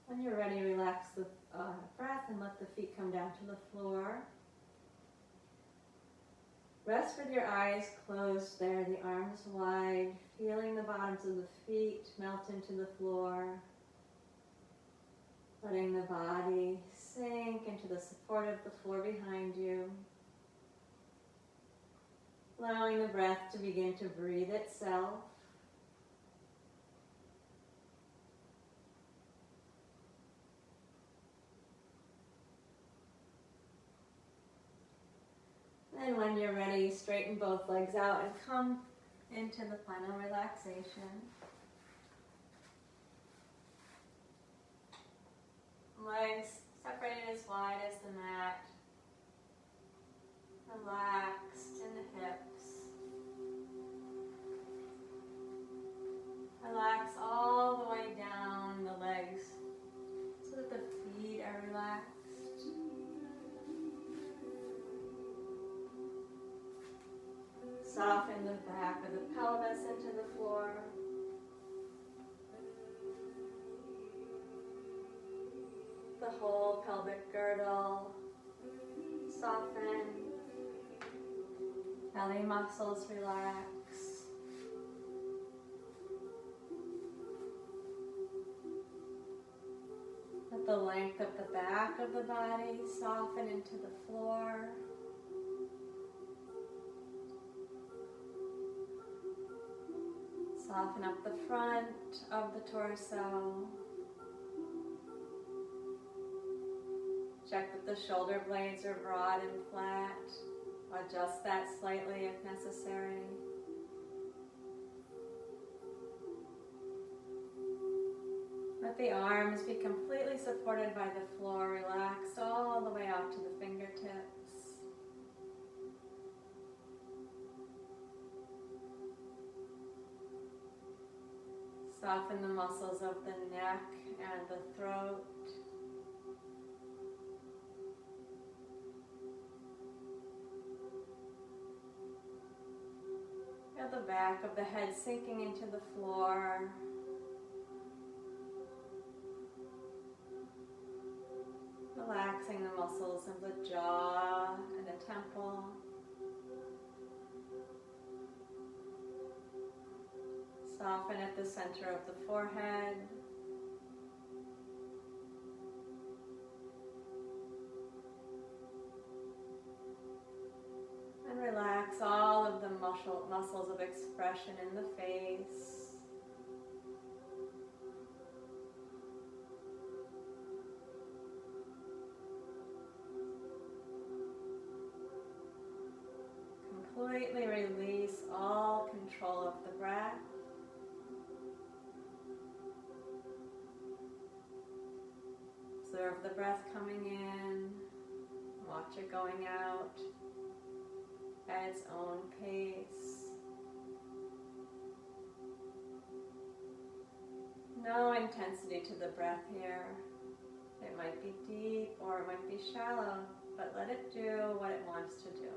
When you're ready, relax the breath and let the feet come down to the floor. Rest with your eyes closed there, the arms wide, feeling the bottoms of the feet melt into the floor. Letting the body sink into the support of the floor behind you. Allowing the breath to begin to breathe itself. And when you're ready, straighten both legs out and come into the final relaxation. Legs separated as wide as the mat. Relaxed in the hips. Relax all the way down the legs so that the feet are relaxed. Soften the back of the pelvis into the floor. The whole pelvic girdle. Soften. Belly muscles relax. Let the length of the back of the body soften into the floor. Soften up the front of the torso. Check that the shoulder blades are broad and flat. Adjust that slightly if necessary. Let the arms be completely supported by the floor, relaxed all the way out to the fingertips. Soften the muscles of the neck and the throat. Feel the back of the head sinking into the floor. relaxing the muscles of the jaw and the temple. Soften at the center of the forehead. And relax all of the muscles of expression in the face. Completely release all control of the breath. Observe the breath coming in, watch it going out at its own pace. No intensity to the breath here. It might be deep or it might be shallow, but let it do what it wants to do.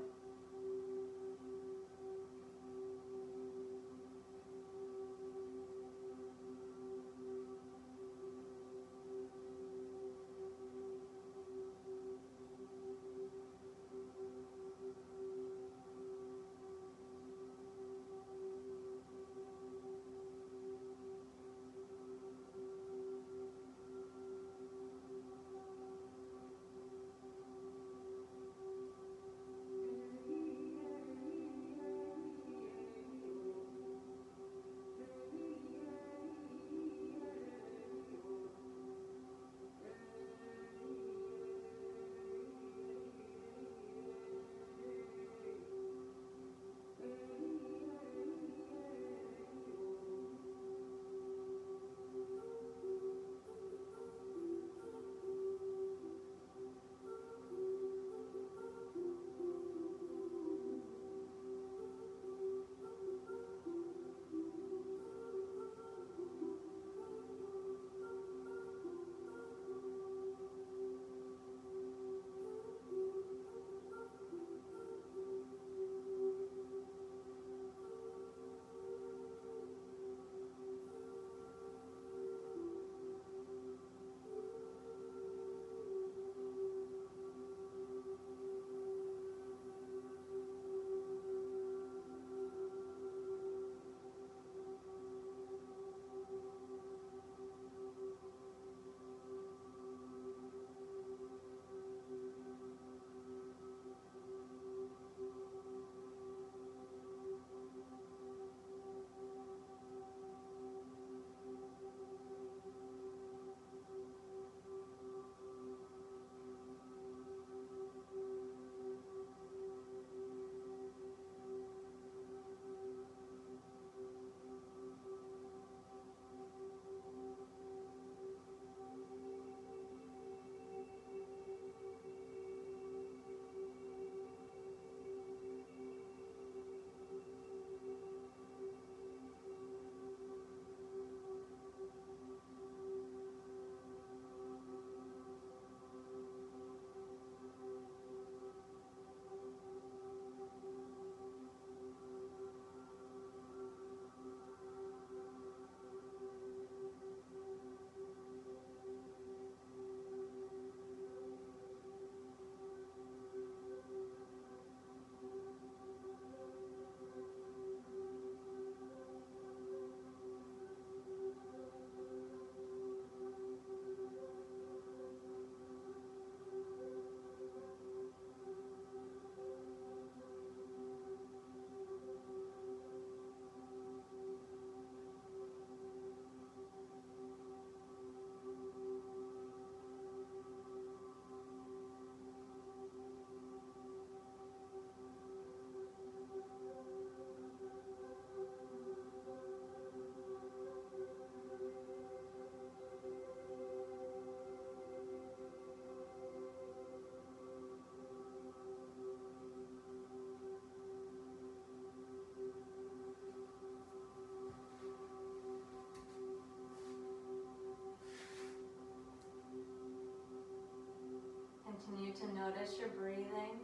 Continue to notice your breathing.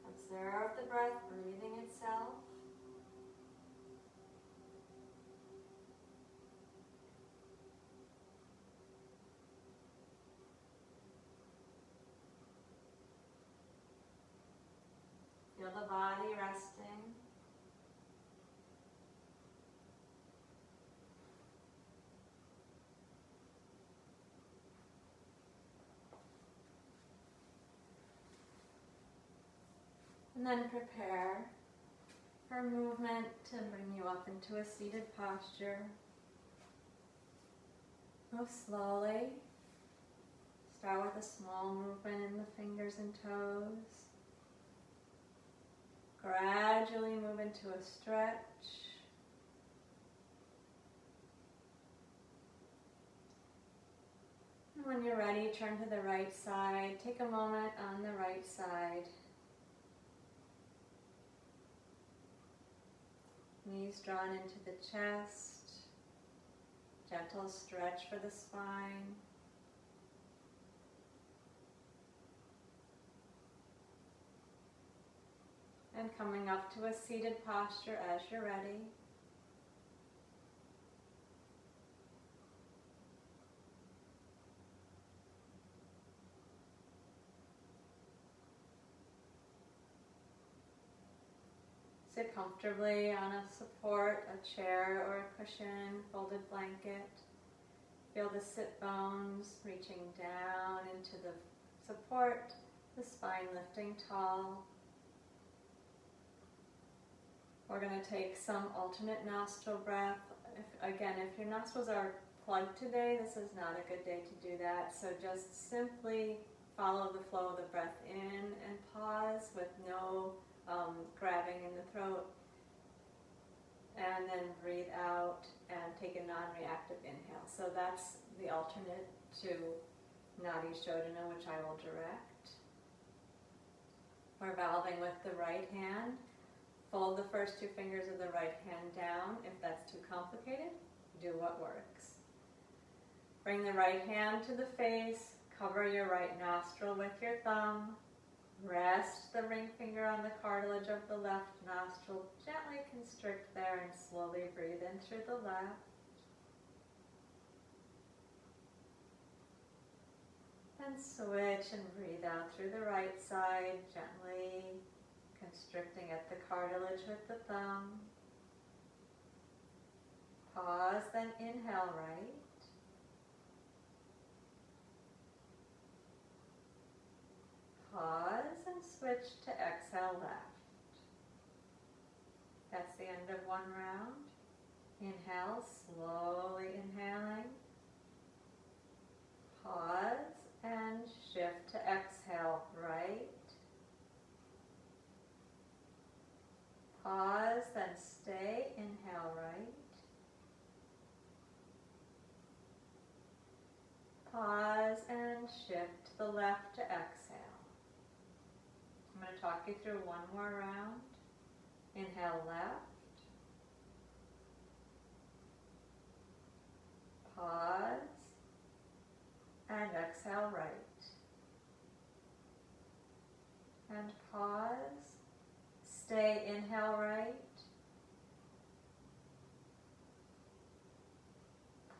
Observe the breath breathing itself. And then prepare for movement to bring you up into a seated posture. Move slowly. Start with a small movement in the fingers and toes. Gradually move into a stretch. And when you're ready, turn to the right side. Take a moment on the right side. Knees drawn into the chest. Gentle stretch for the spine. And coming up to a seated posture as you're ready. Sit comfortably on a support, a chair or a cushion, folded blanket. Feel the sit bones reaching down into the support, the spine lifting tall. We're going to take some alternate nostril breath. If your nostrils are plugged today, this is not a good day to do that. So just simply follow the flow of the breath in and pause with no grabbing in the throat. And then breathe out and take a non-reactive inhale. So that's the alternate to Nadi Shodhana, which I will direct. We're valving with the right hand. Fold the first two fingers of the right hand down. If that's too complicated, do what works. Bring the right hand to the face. Cover your right nostril with your thumb. Rest the ring finger on the cartilage of the left nostril. Gently constrict there and slowly breathe in through the left. And switch and breathe out through the right side, gently constricting at the cartilage with the thumb. Pause, then inhale right. Pause and switch to exhale left. That's the end of one round. Inhale, slowly inhaling. Pause and shift to exhale right. Pause, then stay, inhale right. Pause and shift to the left to exhale. I'm going to talk you through one more round. Inhale left. Pause. And exhale right. And pause. Stay, inhale right.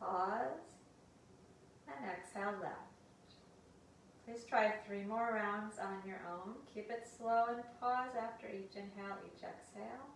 Pause. And exhale left. Please try 3 more rounds on your own. Keep it slow and pause after each inhale, each exhale.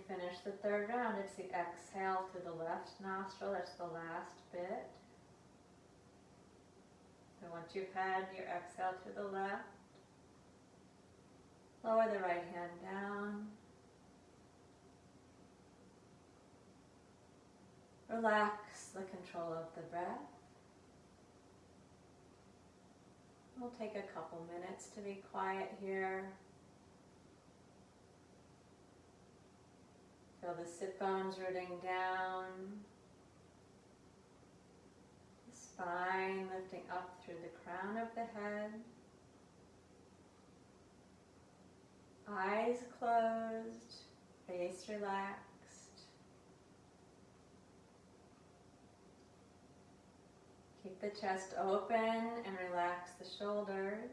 finish the third round, it's the exhale to the left nostril, that's the last bit. So once you've had your exhale to the left, lower the right hand down. Relax the control of the breath. We'll take a couple minutes to be quiet here. Feel the sit bones rooting down. The spine lifting up through the crown of the head. Eyes closed, face relaxed. Keep the chest open and relax the shoulders.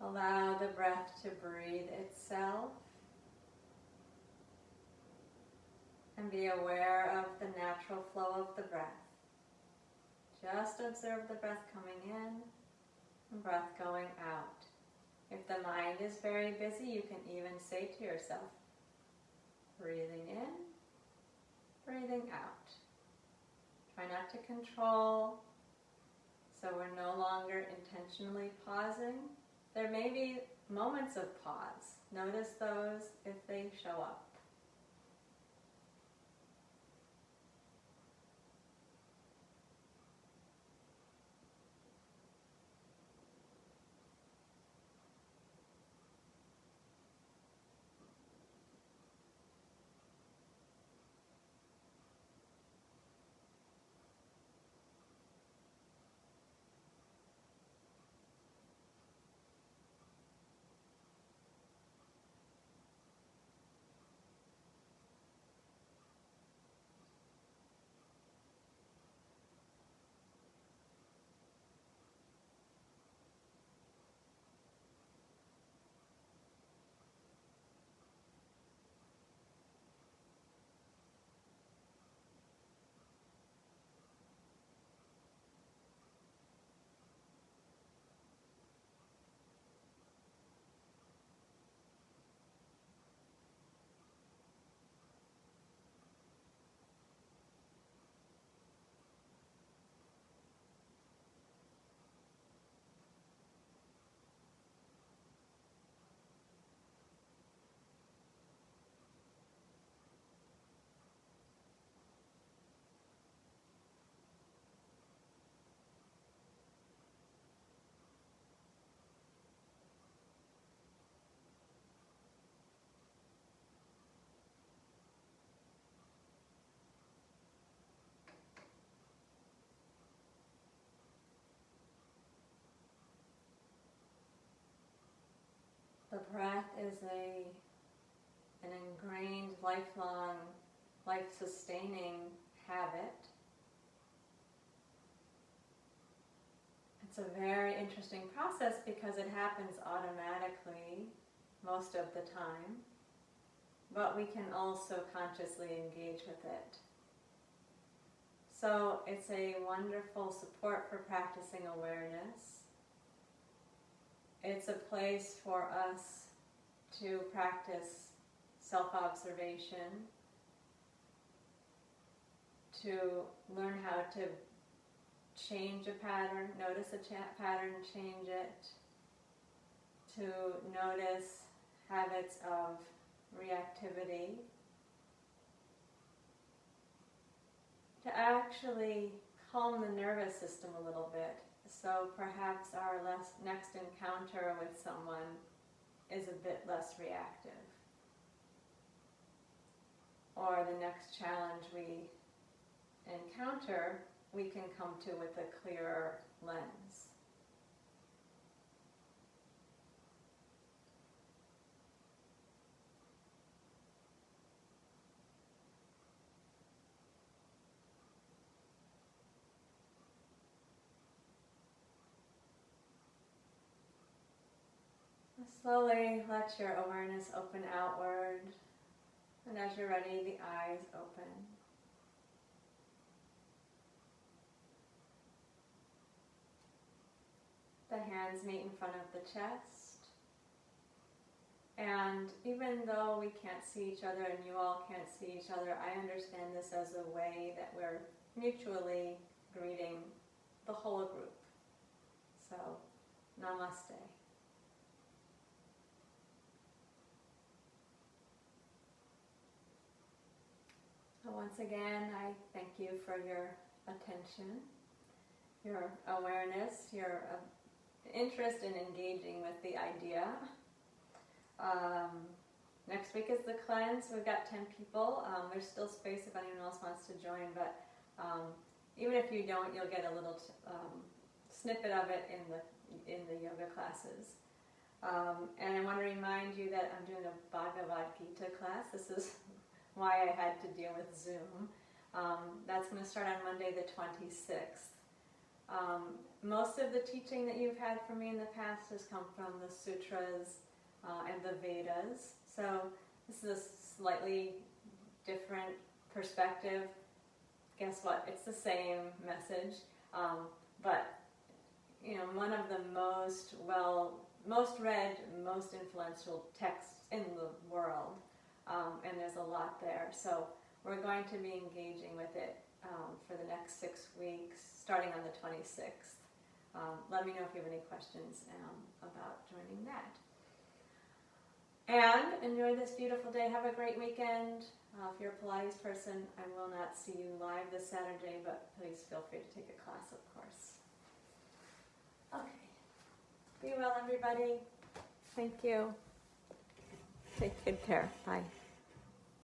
Allow the breath to breathe itself. And be aware of the natural flow of the breath. Just observe the breath coming in and breath going out. If the mind is very busy, you can even say to yourself, breathing in, breathing out. Try not to control, so we're no longer intentionally pausing. There may be moments of pause. Notice those if they show up. The breath is an ingrained, lifelong, life-sustaining habit. It's a very interesting process because it happens automatically most of the time, but we can also consciously engage with it. So it's a wonderful support for practicing awareness. It's a place for us to practice self-observation, to learn how to change a pattern, notice a pattern, change it, to notice habits of reactivity, to actually calm the nervous system a little bit. So perhaps our next encounter with someone is a bit less reactive. Or the next challenge we encounter, we can come to with a clearer lens. Slowly let your awareness open outward, and as you're ready, the eyes open. The hands hands meet in front of the chest. And even though we can't see each other and you all can't see each other, I understand this as a way that we're mutually greeting the whole group. So, namaste. So once again, I thank you for your attention, your awareness, your interest in engaging with the idea. Next week is the cleanse. We've got 10 people. There's still space if anyone else wants to join, but even if you don't, you'll get a little snippet of it in the yoga classes. And I want to remind you that I'm doing a Bhagavad Gita class. This is why I had to deal with Zoom. That's going to start on Monday the 26th. Most of the teaching that you've had from me in the past has come from the sutras and the Vedas. So this is a slightly different perspective. Guess what? It's the same message, but one of the most read, most influential texts in the world, and there's a lot there. So we're going to be engaging with it for the next 6 weeks, starting on the 26th. Let me know if you have any questions about joining that. And enjoy this beautiful day. Have a great weekend. If you're a Pilates person, I will not see you live this Saturday, but please feel free to take a class, of course. Okay. Be well, everybody. Thank you. Take good care. Bye.